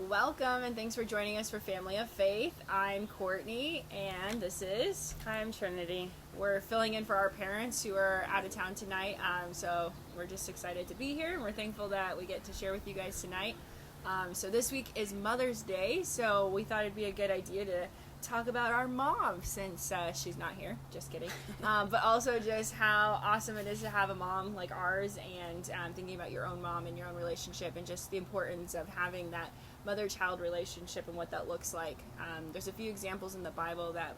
welcome and thanks for joining us for Family of Faith. I'm Courtney and this is... Hi, I'm Trinity. We're filling in for our parents who are out of town tonight, so we're just excited to be here and we're thankful that we get to share with you guys tonight. So this week is Mother's Day, so we thought it'd be a good idea to talk about our mom since she's not here, just kidding, but also just how awesome it is to have a mom like ours, and thinking about your own mom and your own relationship and just the importance of having that mother-child relationship and what that looks like. There's a few examples in the Bible that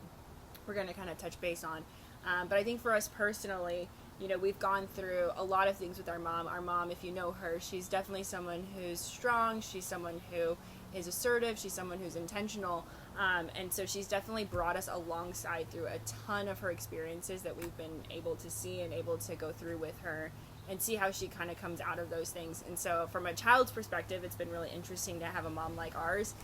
we're going to kind of touch base on, but I think for us personally, you know, we've gone through a lot of things with our mom. Our mom, if you know her, she's definitely someone who's strong, she's someone who is assertive, she's someone who's intentional, and so she's definitely brought us alongside through a ton of her experiences that we've been able to see and able to go through with her and see how she kind of comes out of those things. And so from a child's perspective, it's been really interesting to have a mom like ours.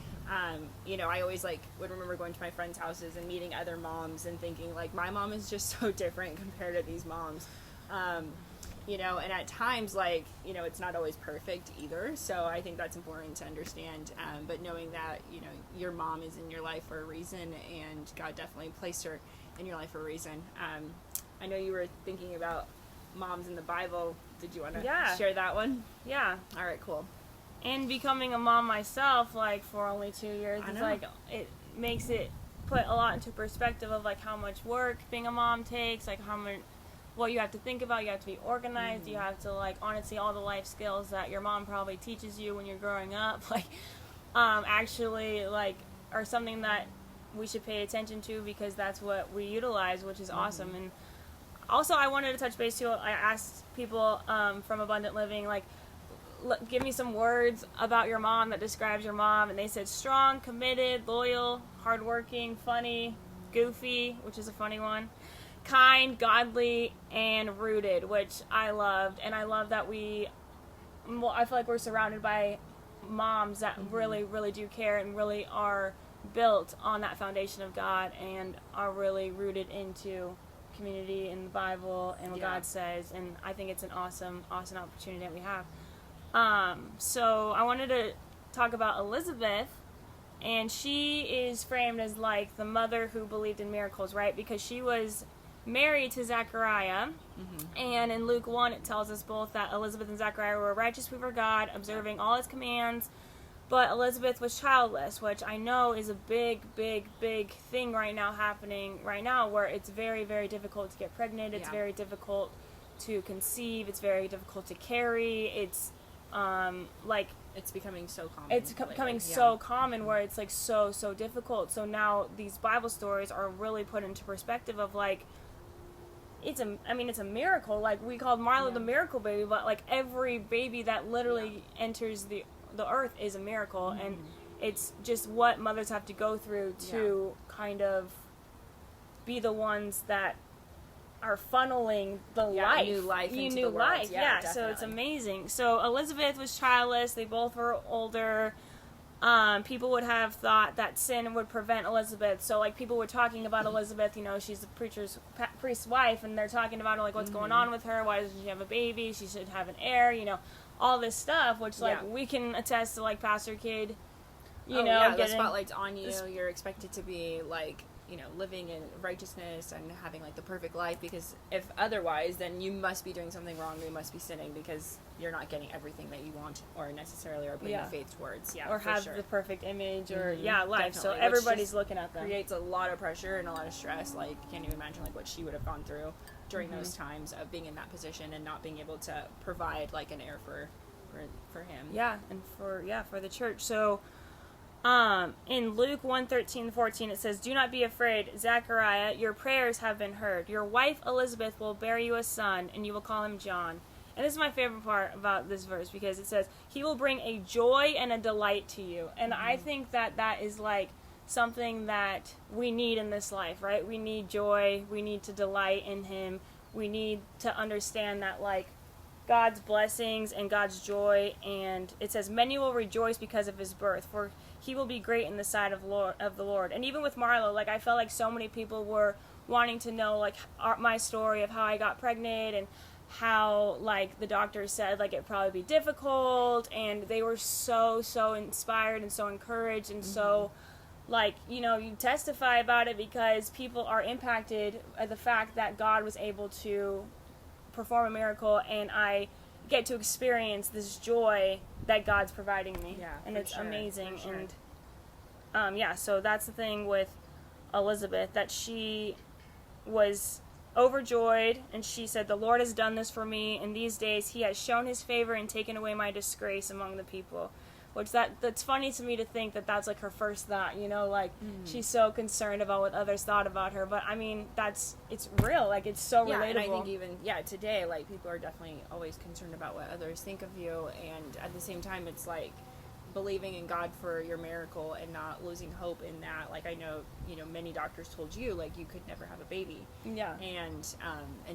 You know, I always would remember going to my friends' houses and meeting other moms and thinking my mom is just so different compared to these moms. You know, and at times, you know, it's not always perfect either, so I think that's important to understand, but knowing that, you know, your mom is in your life for a reason, and God definitely placed her in your life for a reason. I know you were thinking about moms in the Bible. Did you want to share that one? Yeah. All right, cool. And becoming a mom myself, for only 2 years, it makes it put a lot into perspective of, how much work being a mom takes, how much... what you have to think about. You have to be organized. Mm-hmm. You have to honestly all the life skills that your mom probably teaches you when you're growing up actually are something that we should pay attention to, because that's what we utilize, which is awesome. And also I wanted to touch base too. I asked people from Abundant Living give me some words about your mom that describes your mom, and they said strong, committed, loyal, hardworking, funny, goofy, which is a funny one, kind, godly, and rooted, which I loved. And I love that I feel like we're surrounded by moms that really, really do care and really are built on that foundation of God and are really rooted into community and the Bible and what God says. And I think it's an awesome, awesome opportunity that we have. So I wanted to talk about Elizabeth. And she is framed as the mother who believed in miracles, right? Because she was married to Zechariah, and in Luke 1 it tells us both that Elizabeth and Zechariah were righteous before God, observing all his commands, but Elizabeth was childless, which I know is a big, big, big thing happening right now, where it's very, very difficult to get pregnant, it's very difficult to conceive, it's very difficult to carry, it's it's becoming so common. It's becoming so common where it's so difficult. So now these Bible stories are really put into perspective of it's a miracle. We called Marla the miracle baby, but every baby that literally enters the earth is a miracle, and it's just what mothers have to go through to kind of be the ones that are funneling the new life into the world. So it's amazing. So Elizabeth was childless. They both were older. People would have thought that sin would prevent Elizabeth. So people were talking about Elizabeth, she's the priest's wife, and they're talking about what's going on with her, why doesn't she have a baby, she should have an heir, all this stuff, which we can attest to Pastor Kid, the spotlight's on you. You're expected to be living in righteousness and having the perfect life, because if otherwise, then you must be doing something wrong, you must be sinning, because you're not getting everything that you want or necessarily are putting your faith towards. Or have the perfect image or life. Definitely. So everybody's looking at them. Creates a lot of pressure and a lot of stress. Can't even imagine what she would have gone through during those times of being in that position and not being able to provide an heir for him. Yeah, and for the church. So in Luke 1:13-14, it says, "Do not be afraid, Zechariah, your prayers have been heard. Your wife Elizabeth will bear you a son, and you will call him John." And this is my favorite part about this verse, because it says, "He will bring a joy and a delight to you." And I think that is something that we need in this life, right? We need joy, we need to delight in him, we need to understand that God's blessings and God's joy, and it says, "Many will rejoice because of his birth, for he will be great in the sight of the Lord." And even with Marlo, I felt so many people were wanting to know my story of how I got pregnant and how, like, the doctor said, like, it'd probably be difficult, and they were so inspired and so encouraged and so, like, you know, you testify about it because people are impacted by the fact that God was able to perform a miracle, and I get to experience this joy that God's providing me. Yeah, and for it's sure, amazing. for sure. And yeah, so that's the thing with Elizabeth, that she was overjoyed, and she said, "The Lord has done this for me in these days. He has shown his favor and taken away my disgrace among the people." Which that's funny to me to think that that's like her first thought, you know, like she's so concerned about what others thought about her. But I mean, it's real, like it's so relatable. And I think even today, like, people are definitely always concerned about what others think of you, and at the same time, it's like believing in God for your miracle and not losing hope in that. Like, I know, you know, many doctors told you, like, you could never have a baby. Yeah. And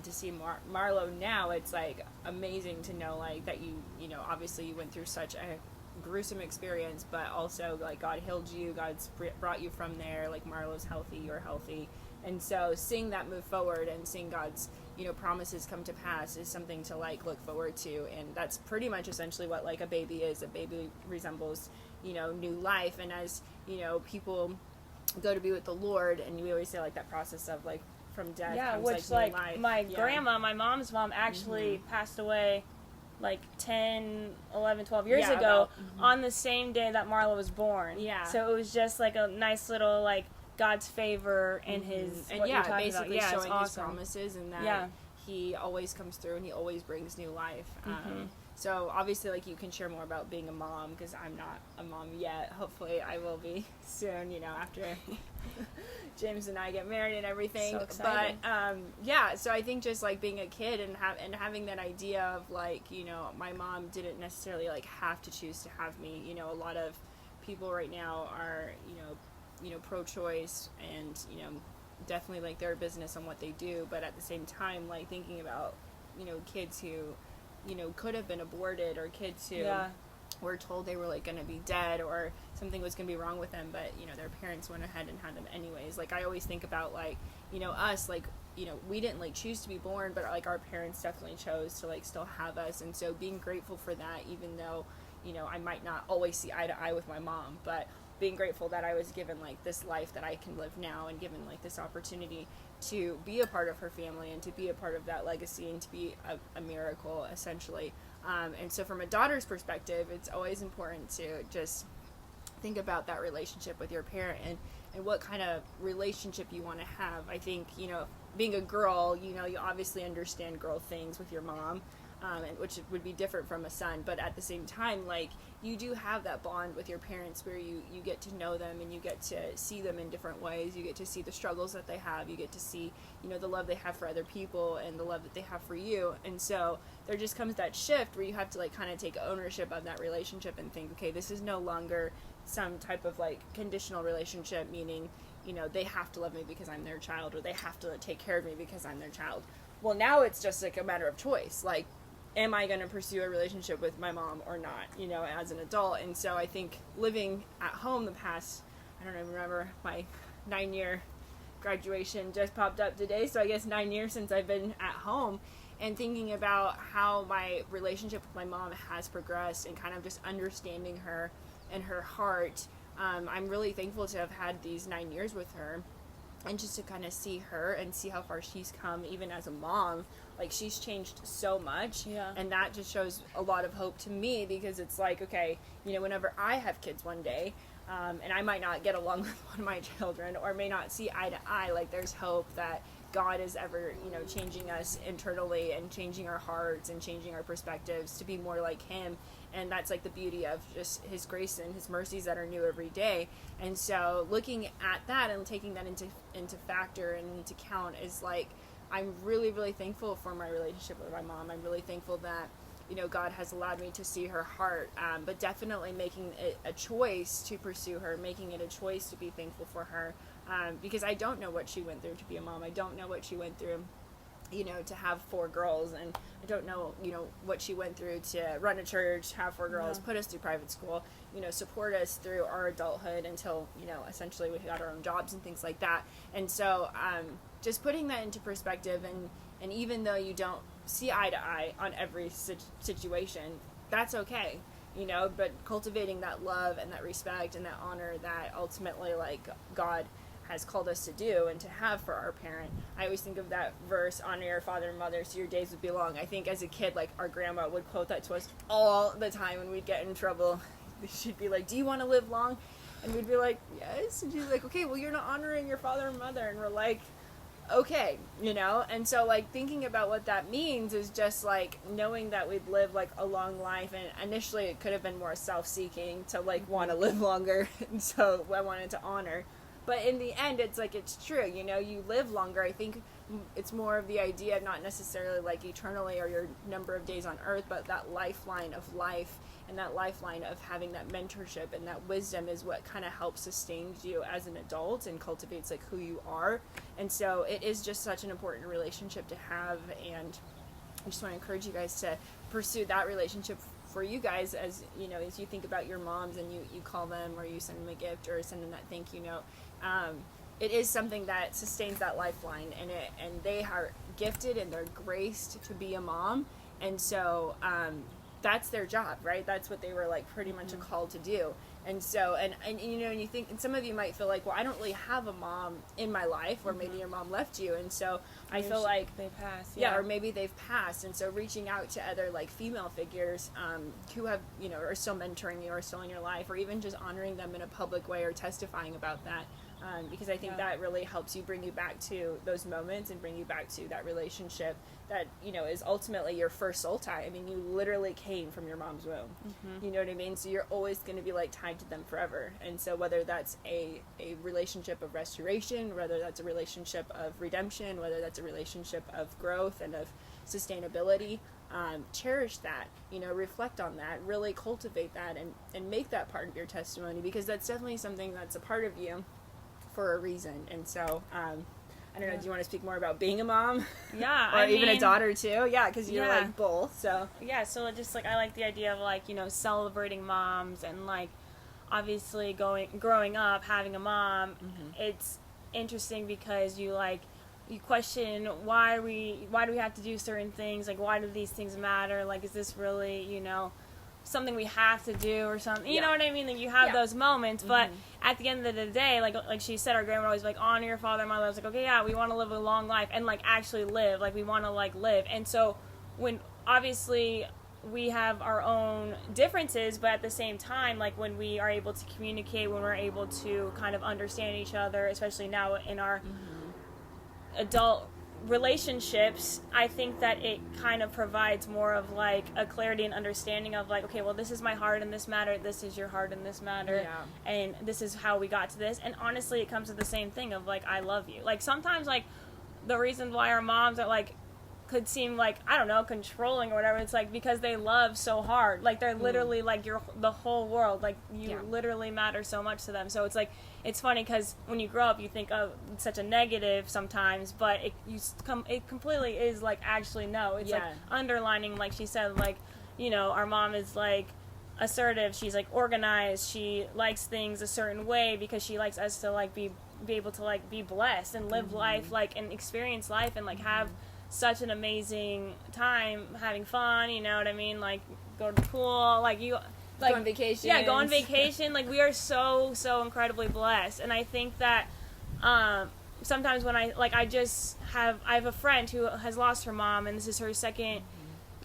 to see Marlo now, it's like amazing to know, like, that you know, obviously you went through such a gruesome experience, but also, like, God healed you, God's brought you from there, like, Marlo's healthy, you're healthy. And so seeing that move forward and seeing God's, you know, promises come to pass is something to, like, look forward to. And that's pretty much essentially what, like, a baby is. A baby resembles, you know, new life. And as, you know, people go to be with the Lord, and we always say, like, that process of, like, from death comes, which, like, new life. My grandma, my mom's mom, actually passed away like 10, 11, 12 years ago on the same day that Marla was born. Yeah. So it was just like a nice little, like, God's favor and his, and what you're talking basically about. showing awesome. his promises, and that he always comes through and he always brings new life. So obviously, like, you can share more about being a mom, because I'm not a mom yet. Hopefully I will be soon, you know, after James and I get married and everything. So exciting. But so I think just, like, being a kid and having that idea of, like, you know, my mom didn't necessarily, like, have to choose to have me. You know, a lot of people right now are, you know, pro-choice, and, you know, definitely, like, their business on what they do, but at the same time, like, thinking about, you know, kids who, you know, could have been aborted, or kids who were told they were, like, going to be dead, or something was going to be wrong with them, but, you know, their parents went ahead and had them anyways. Like, I always think about, like, you know, us, like, you know, we didn't, like, choose to be born, but, like, our parents definitely chose to, like, still have us. And so being grateful for that, even though, you know, I might not always see eye to eye with my mom, but being grateful that I was given, like, this life that I can live now, and given, like, this opportunity to be a part of her family and to be a part of that legacy and to be a miracle, essentially. And so from a daughter's perspective, it's always important to just think about that relationship with your parent, and what kind of relationship you want to have. I think, you know, being a girl, you know, you obviously understand girl things with your mom, and which would be different from a son, but at the same time, like, you do have that bond with your parents where you get to know them, and you get to see them in different ways. You get to see the struggles that they have. You get to see, you know, the love they have for other people and the love that they have for you. And so there just comes that shift where you have to, like, kind of take ownership of that relationship and think, okay, this is no longer some type of, like, conditional relationship, meaning, you know, they have to love me because I'm their child, or they have to take care of me because I'm their child. Well, now it's just, like, a matter of choice. Like, am I going to pursue a relationship with my mom or not, you know, as an adult? And so I think living at home the past, I don't even remember, my 9-year graduation just popped up today, so I guess 9 years since I've been at home, and thinking about how my relationship with my mom has progressed, and kind of just understanding her and her heart. I'm really thankful to have had these 9 years with her, and just to kind of see her and see how far she's come, even as a mom. Like, she's changed so much, and that just shows a lot of hope to me, because it's like, okay, you know, whenever I have kids one day, and I might not get along with one of my children, or may not see eye to eye, like, there's hope that God is ever, you know, changing us internally, and changing our hearts, and changing our perspectives to be more like Him. And that's, like, the beauty of just His grace and His mercies that are new every day. And so looking at that and taking that into factor and into count is, like, I'm really, really thankful for my relationship with my mom. I'm really thankful that, you know, God has allowed me to see her heart, but definitely making it a choice to pursue her, making it a choice to be thankful for her, because I don't know what she went through to be a mom. I don't know what she went through, you know, to have 4 girls, and I don't know, you know, what she went through to run a church, have 4 girls, put us through private school, you know, support us through our adulthood until, you know, essentially we got our own jobs and things like that. And so just putting that into perspective, and even though you don't see eye to eye on every situation. That's okay, you know, but cultivating that love and that respect and that honor that ultimately, like, God has called us to do and to have for our parent. I always think of that verse, honor your father and mother so your days would be long. I think as a kid, like, our grandma would quote that to us all the time when we'd get in trouble. She'd be like, do you want to live long? And we'd be like, yes. And she'd be like, okay, well, you're not honoring your father and mother. And we're like, okay, you know? And so, like, thinking about what that means is just, like, knowing that we'd live, like, a long life. And initially it could have been more self-seeking to, like, want to live longer. And so I wanted to honor. But in the end, it's like, it's true, you know, you live longer. I think it's more of the idea of not necessarily like eternally or your number of days on earth, but that lifeline of life and that lifeline of having that mentorship and that wisdom is what kind of helps sustain you as an adult and cultivates like who you are. And so it is just such an important relationship to have. And I just want to encourage you guys to pursue that relationship for you guys, as you know, as you think about your moms and you call them or you send them a gift or send them that thank you note. It is something that sustains that lifeline, and they are gifted and they're graced to be a mom, and so that's their job, right? That's what they were like pretty much a call to do. And so, and you know, and you think, and some of you might feel like, well, I don't really have a mom in my life, or maybe your mom left you, and so I feel like they passed, yeah, or maybe they've passed, and so reaching out to other like female figures who have, you know, are still mentoring you or still in your life, or even just honoring them in a public way or testifying about that. Because I think that really helps you bring you back to those moments and bring you back to that relationship that, you know, is ultimately your first soul tie. I mean, you literally came from your mom's womb. You know what I mean? So you're always going to be like tied to them forever. And so whether that's a relationship of restoration, whether that's a relationship of redemption, whether that's a relationship of growth and of sustainability, cherish that, you know, reflect on that, really cultivate that and make that part of your testimony, because that's definitely something that's a part of you for a reason. And so I don't know, do you want to speak more about being a mom? Yeah. Or even a daughter too? Yeah, because you're like both. So yeah, so just like I like the idea of like, you know, celebrating moms and like obviously growing up having a mom. It's interesting because you question why do we have to do certain things, like why do these things matter, like is this really, you know, something we have to do or something, you know what I mean? Like you have those moments, but at the end of the day, like she said, our grandma always like honor your father and mother. I was like, okay, yeah, we want to live a long life and like actually live, like we want to like live. And so when obviously we have our own differences, but at the same time, like when we are able to communicate, when we're able to kind of understand each other, especially now in our adult relationships, I think that it kind of provides more of like a clarity and understanding of like, okay, well, this is my heart in this matter, this is your heart in this matter, and this is how we got to this. And honestly, it comes to the same thing of like, I love you. Like sometimes like the reason why our moms are like could seem like, I don't know, controlling or whatever, it's like because they love so hard, like they're literally like the whole world, like you literally matter so much to them. So it's like, it's funny because when you grow up you think of such a negative sometimes, but it completely is like, actually no, it's like underlining, like she said, like, you know, our mom is like assertive, she's like organized, she likes things a certain way because she likes us to like be able to like be blessed and live life, like, and experience life and like have such an amazing time having fun, you know what I mean, like go to the pool, like you like go on vacation. Yeah, go on vacation. Like we are so incredibly blessed. And I think that sometimes when I have a friend who has lost her mom, and this is her second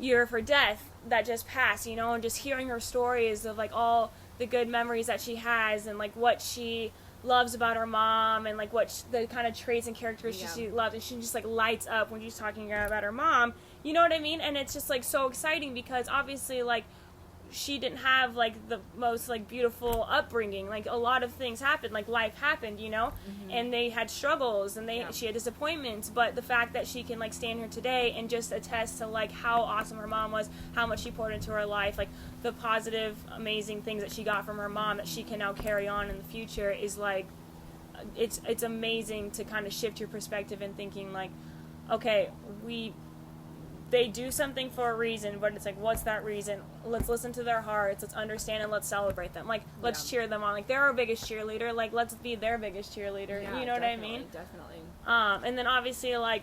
year of her death that just passed, you know, and just hearing her stories of like all the good memories that she has and like what she loves about her mom and like what the kind of traits and characteristics she loves, and she just like lights up when she's talking about her mom, you know what I mean? And it's just like so exciting because obviously like she didn't have like the most like beautiful upbringing, like a lot of things happened, like life happened, you know, and they had struggles and she had disappointments, but the fact that she can like stand here today and just attest to like how awesome her mom was, how much she poured into her life, like the positive amazing things that she got from her mom that she can now carry on in the future, is like it's amazing to kind of shift your perspective and thinking like, okay, they do something for a reason, but it's like, what's that reason? Let's listen to their hearts, let's understand, and let's celebrate them. Like, let's cheer them on. Like, they're our biggest cheerleader. Like, let's be their biggest cheerleader. You know what I mean? Definitely. And then obviously, like,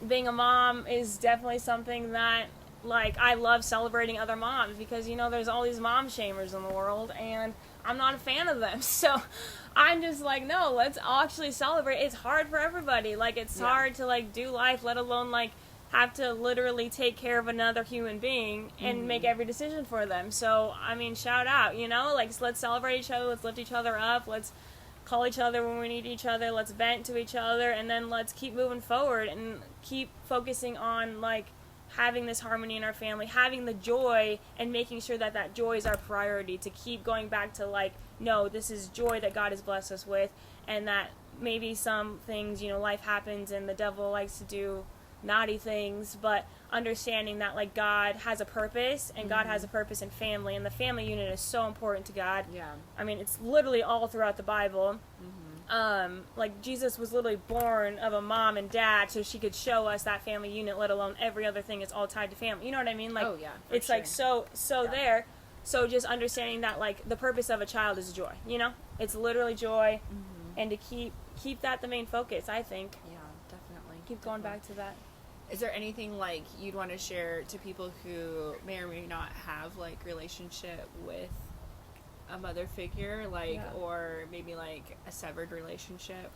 being a mom is definitely something that, like, I love celebrating other moms because, you know, there's all these mom shamers in the world, and I'm not a fan of them. So I'm just like, no, let's actually celebrate. It's hard for everybody. Like, it's hard to, like, do life, let alone, like, have to literally take care of another human being and make every decision for them. So, I mean, shout out, you know? Like, let's celebrate each other. Let's lift each other up. Let's call each other when we need each other. Let's vent to each other. And then let's keep moving forward and keep focusing on, like, having this harmony in our family, having the joy, and making sure that that joy is our priority, to keep going back to, like, no, this is joy that God has blessed us with, and that maybe some things, you know, life happens and the devil likes to do naughty things, but understanding that, like, God has a purpose, and God has a purpose in family, and the family unit is so important to God. Yeah. I mean, it's literally all throughout the Bible. Like, Jesus was literally born of a mom and dad so she could show us that family unit, let alone every other thing is all tied to family. You know what I mean? Like, Oh, yeah, for it's sure. like so there. So just understanding that, like, the purpose of a child is joy, you know? It's literally joy, and to keep that the main focus, I think. Yeah, definitely. Keep going back to that. Is there anything, like, you'd want to share to people who may or may not have, like, relationship with a mother figure, like, or maybe, like, a severed relationship,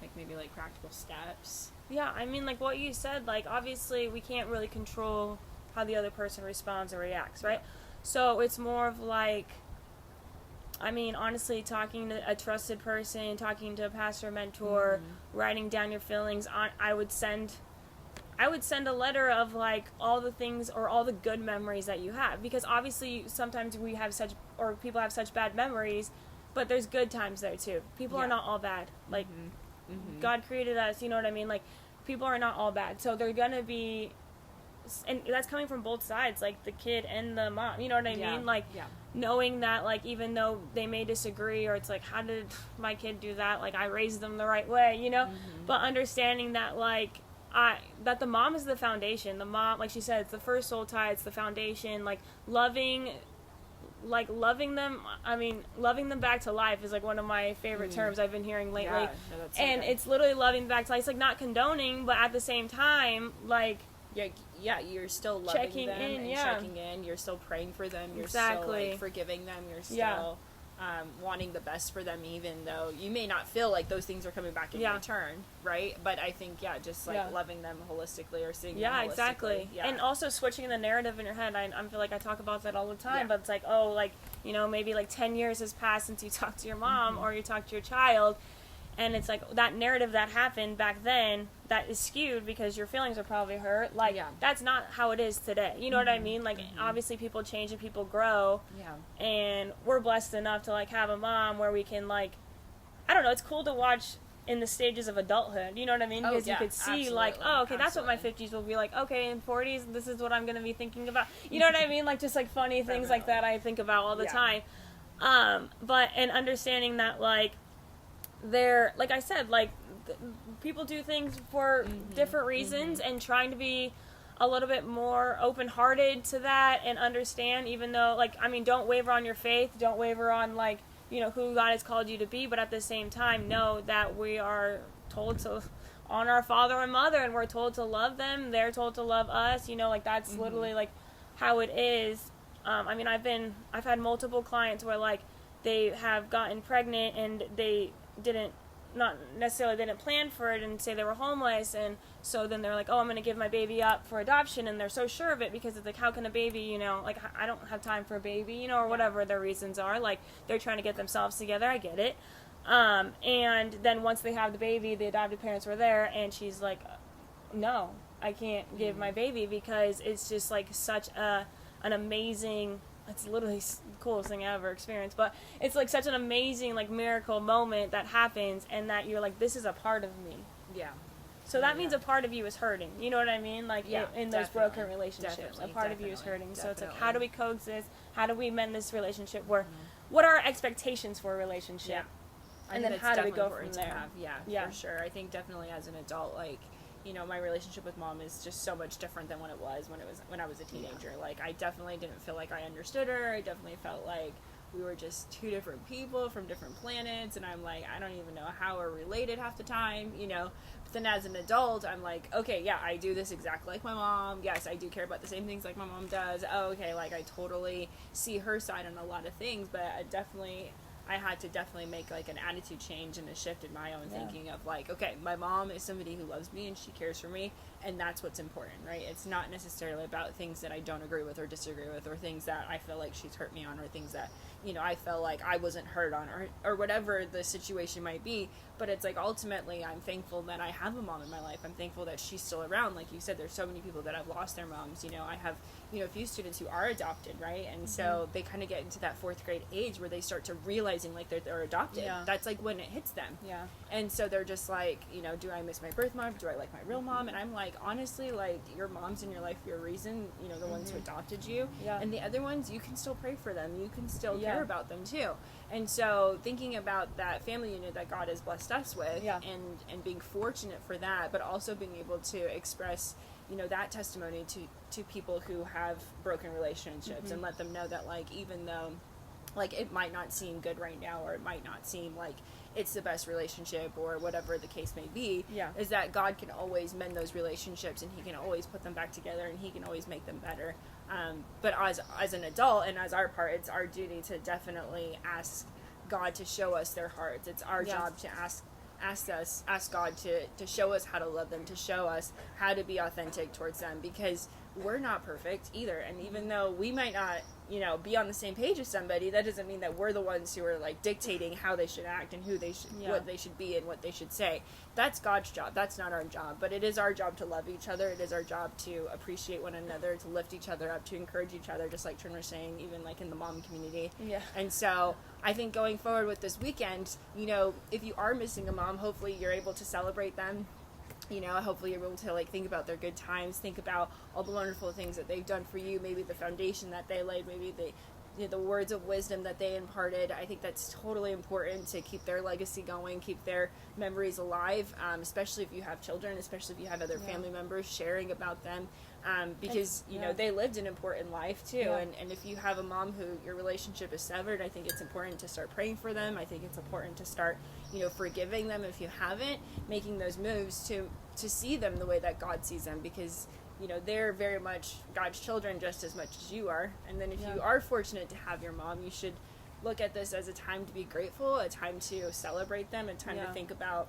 like, maybe, like, practical steps? Yeah, I mean, like what you said, like, obviously we can't really control how the other person responds or reacts, right? So it's more of like, I mean, honestly, talking to a trusted person, talking to a pastor, mentor, writing down your feelings. I would send a letter of, like, all the things or all the good memories that you have, because obviously sometimes people have such bad memories, but there's good times there too. People are not all bad. Like, God created us, you know what I mean? Like, people are not all bad. So they're gonna be, and that's coming from both sides, like the kid and the mom, you know what I mean? Like, knowing that, like, even though they may disagree, or it's like, how did my kid do that? Like, I raised them the right way, you know? But understanding that, like, that the mom is the foundation. The mom, like she said, it's the first soul tie, it's the foundation. Like, loving them, I mean, loving them back to life is, like, one of my favorite terms I've been hearing lately. Yeah, no, that's so and good. it's literally loving them back to life. It's, like, not condoning, but at the same time, like, Yeah, you're still loving checking them in, and checking in. You're still praying for them. You're still, like, forgiving them. You're still wanting the best for them, even though you may not feel like those things are coming back in return, right? But I think, just, like, loving them holistically, or seeing them holistically. Exactly. Yeah. And also switching the narrative in your head. I feel like I talk about that all the time, but it's like, oh, like, you know, maybe, like, 10 years has passed since you talked to your mom or you talked to your child, and it's like that narrative that happened back then that is skewed because your feelings are probably hurt. Like, that's not how it is today. You know what I mean? Like, obviously people change and people grow. Yeah. And we're blessed enough to, like, have a mom where we can, like, I don't know, it's cool to watch in the stages of adulthood. You know what I mean? Because you could see, like, oh, okay, that's what my 50s will be like. Okay, in 40s, this is what I'm going to be thinking about. You know what I mean? Like, just, like, funny things like that I think about all the time. But, and understanding that, like, they're, like I said, like, people do things for different reasons, and trying to be a little bit more open-hearted to that and understand, even though, like, I mean, don't waver on your faith, don't waver on, like, you know, who God has called you to be, but at the same time, know that we are told to honor our father and mother, and we're told to love them, they're told to love us, you know, like, that's literally, like, how it is. I mean, I've had multiple clients where, like, they have gotten pregnant and they didn't plan for it, and say they were homeless, and so then they're like, oh, I'm going to give my baby up for adoption, and they're so sure of it because it's like, how can a baby, you know, like, I don't have time for a baby, you know, or whatever their reasons are, like, they're trying to get themselves together, I get it. And then once they have the baby, the adopted parents were there, and she's like, no, I can't give my baby, because it's just, like, such an amazing, it's literally the coolest thing I ever experienced, but it's, like, such an amazing, like, miracle moment that happens, and that you're like, this is a part of me. Yeah. So that means a part of you is hurting. You know what I mean? Like, in those broken relationships, a part of you is hurting. So it's like, how do we coexist? How do we mend this relationship? What are our expectations for a relationship? Yeah. And then how do we go from there? For sure. I think definitely as an adult, like, you know, my relationship with mom is just so much different than what it was when I was a teenager. Like, I definitely didn't feel like I understood her. I definitely felt like we were just two different people from different planets, and I'm like, I don't even know how we're related half the time, you know. But then as an adult, I'm like, okay, yeah, I do this exactly like my mom. Yes, I do care about the same things like my mom does. Oh, okay, like I totally see her side on a lot of things, but I had to definitely make like an attitude change and a shift in my own thinking of like, okay, my mom is somebody who loves me and she cares for me, and that's what's important, right? It's not necessarily about things that I don't agree with or disagree with, or things that I feel like she's hurt me on, or things that, you know, I felt like I wasn't hurt on, or whatever the situation might be. But it's like, ultimately, I'm thankful that I have a mom in my life. I'm thankful that she's still around. Like you said, there's so many people that have lost their moms. You know, I have, you know, a few students who are adopted, right? And so they kind of get into that 4th grade age where they start to realizing like they're adopted. Yeah. That's like when it hits them. Yeah. And so they're just like, you know, do I miss my birth mom? Do I like my real mom? And I'm like, honestly, like, your mom's in your life for a reason, you know, the ones who adopted you. Yeah. And the other ones, you can still pray for them. You can still care about them too. And so thinking about that family unit that God has blessed us with, and being fortunate for that, but also being able to express, you know, that testimony to people who have broken relationships, and let them know that, like, even though, like, it might not seem good right now, or it might not seem like it's the best relationship, or whatever the case may be, is that God can always mend those relationships, and he can always put them back together, and he can always make them better. But as an adult, and as our part, it's our duty to definitely ask God to show us their hearts. It's our job to ask God to show us how to love them, to show us how to be authentic towards them, because we're not perfect either. And even though we might not, you know, be on the same page as somebody, that doesn't mean that we're the ones who are like dictating how they should act and who they should, what they should be and what they should say. That's God's job. That's not our job. But it is our job to love each other. It is our job to appreciate one another, to lift each other up, to encourage each other, just like Trin was saying, even like in the mom community. Yeah. And so I think going forward with this weekend, you know, if you are missing a mom, hopefully you're able to celebrate them. You know, hopefully you're able to, like, think about their good times, think about all the wonderful things that they've done for you, maybe the foundation that they laid, maybe the words of wisdom that they imparted. I think that's totally important to keep their legacy going, keep their memories alive, especially if you have children, especially if you have other family members sharing about them, because, you know, they lived an important life too. And if you have a mom who your relationship is severed, I think it's important to start praying for them. I think it's important to start, you know, forgiving them if you haven't, making those moves to see them the way that God sees them, because, you know, they're very much God's children just as much as you are. And then if you are fortunate to have your mom, you should look at this as a time to be grateful, a time to celebrate them, a time to think about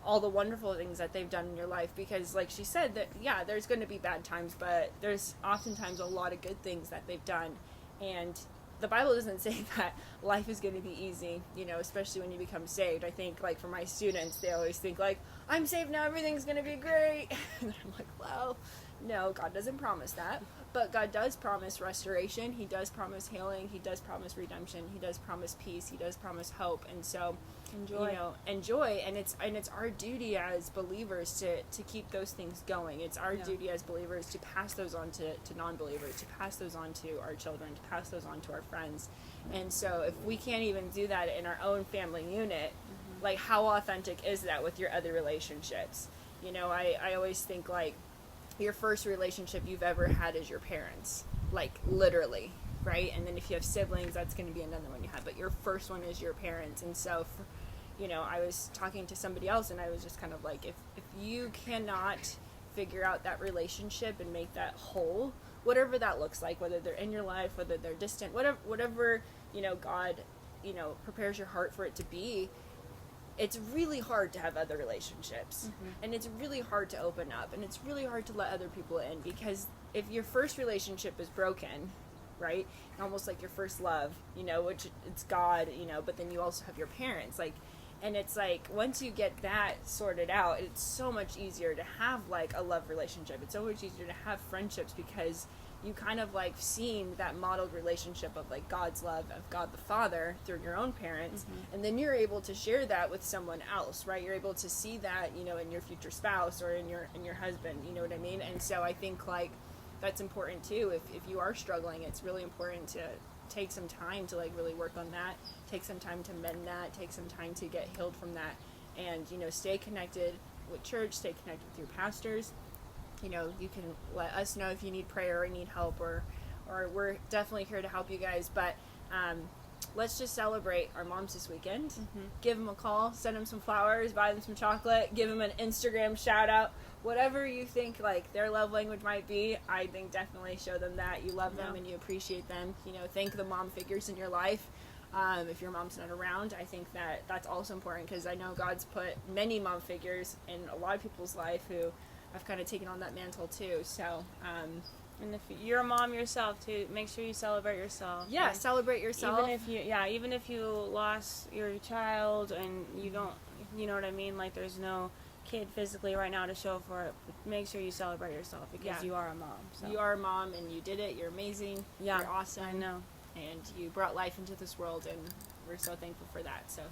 all the wonderful things that they've done in your life. Because like she said, that there's going to be bad times, but there's oftentimes a lot of good things that they've done. And the Bible doesn't say that life is going to be easy, you know, especially when you become saved. I think, like, for my students, they always think, like, I'm saved now, everything's going to be great. And I'm like, well, no, God doesn't promise that. But God does promise restoration. He does promise healing. He does promise redemption. He does promise peace. He does promise hope. And so, enjoy. You know, enjoy. And it's our duty as believers to keep those things going. It's our duty as believers to pass those on to non-believers, to pass those on to our children, to pass those on to our friends. And so if we can't even do that in our own family unit, like, how authentic is that with your other relationships? You know, I always think, like, your first relationship you've ever had is your parents, like, literally, right? And then if you have siblings, that's going to be another one you have, but your first one is your parents. And so, you know, I was talking to somebody else, and I was just kind of like, if you cannot figure out that relationship and make that whole, whatever that looks like, whether they're in your life, whether they're distant, whatever, you know, God, you know, prepares your heart for it to be, it's really hard to have other relationships, and it's really hard to open up, and it's really hard to let other people in, because if your first relationship is broken, right, almost like your first love, you know, which it's God, you know, but then you also have your parents, like, and it's like, once you get that sorted out, it's so much easier to have, like, a love relationship. It's so much easier to have friendships, because you kind of, like, seen that modeled relationship of, like, God's love, of God the Father through your own parents, and then you're able to share that with someone else, right? You're able to see that, you know, in your future spouse or in your husband, you know what I mean? And so I think, like, that's important too. If you are struggling, it's really important to take some time to, like, really work on that, take some time to mend that, take some time to get healed from that, and, you know, stay connected with church, stay connected with your pastors. You know, you can let us know if you need prayer or need help, or we're definitely here to help you guys. But let's just celebrate our moms this weekend. Give them a call, send them some flowers, buy them some chocolate, give them an Instagram shout out. Whatever you think like their love language might be, I think definitely show them that you love them and you appreciate them. You know, thank the mom figures in your life. If your mom's not around, I think that that's also important, because I know God's put many mom figures in a lot of people's life who have kind of taken on that mantle too. So, and if you're a mom yourself too, make sure you celebrate yourself. Yeah, celebrate yourself. Even if you lost your child and you don't, you know what I mean? Like, there's no kid physically right now to show for it. Make sure you celebrate yourself, because you are a mom. So. You are a mom and you did it. You're amazing. Yeah, you're awesome. I know. And you brought life into this world, and we're so thankful for that. So,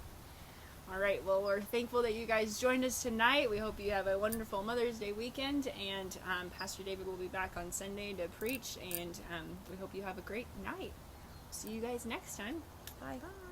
all right, well, we're thankful that you guys joined us tonight. We hope you have a wonderful Mother's Day weekend, and Pastor David will be back on Sunday to preach, and we hope you have a great night. See you guys next time. Bye. Bye.